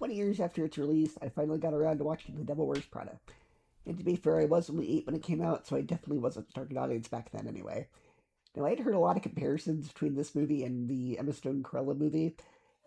20 years after its release, I finally got around to watching The Devil Wears Prada. And to be fair, I was only 8 when it came out, so I definitely wasn't the target audience back then anyway. Now, I'd heard a lot of comparisons between this movie and the Emma Stone Cruella movie,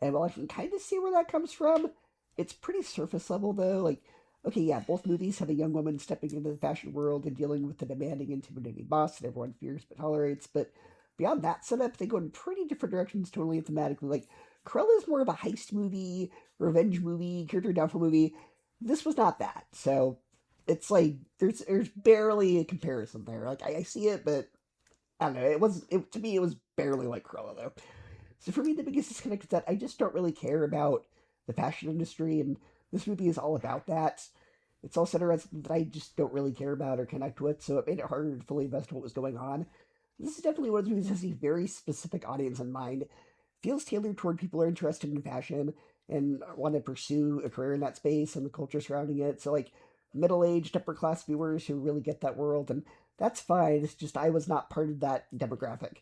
and while I can kind of see where that comes from, it's pretty surface level though. Like, okay, yeah, both movies have a young woman stepping into the fashion world and dealing with the demanding, intimidating boss that everyone fears but tolerates, but beyond that setup, they go in pretty different directions tonally and thematically. Like, Cruella is more of a heist movie, revenge movie, character downfall movie. This was not that, so it's like there's barely a comparison there. Like I see it, but I don't know. To me it was barely like Cruella though. So for me, the biggest disconnect is that I just don't really care about the fashion industry, and this movie is all about that. It's all centered around something that I just don't really care about or connect with, so it made it harder to fully invest in what was going on. This is definitely one of those movies that has a very specific audience in mind. Feels tailored toward people who are interested in fashion and want to pursue a career in that space and the culture surrounding it. So like middle-aged, upper-class viewers who really get that world, and that's fine. It's just I was not part of that demographic.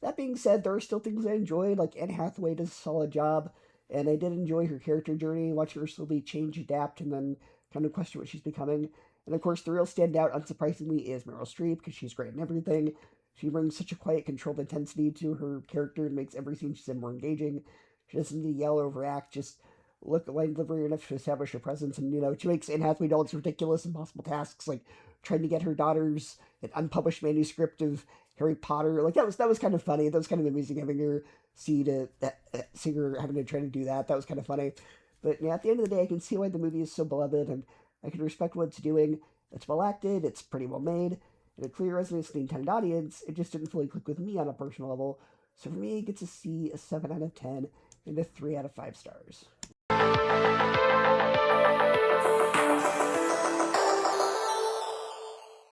That being said, there are still things I enjoyed, like Anne Hathaway does a solid job, and I did enjoy her character journey, watching her slowly change, adapt, and then kind of question what she's becoming. And of course, the real standout, unsurprisingly, is Meryl Streep, because she's great in everything. She brings such a quiet, controlled intensity to her character and makes every scene she's in more engaging. She doesn't need to yell or overact, just look at line delivery enough to establish her presence. And, she makes Anne Hathaway do all these ridiculous, impossible tasks, like trying to get her daughters an unpublished manuscript of Harry Potter. Like, that was kind of funny. That was kind of amusing having her see her having to try to do that. That was kind of funny. But yeah, at the end of the day, I can see why the movie is so beloved, and I can respect what it's doing. It's well acted, it's pretty well made, and it clearly resonates with the intended audience. It just didn't fully click with me on a personal level. So for me, it gets a C, a 7 out of 10, and a 3 out of 5 stars.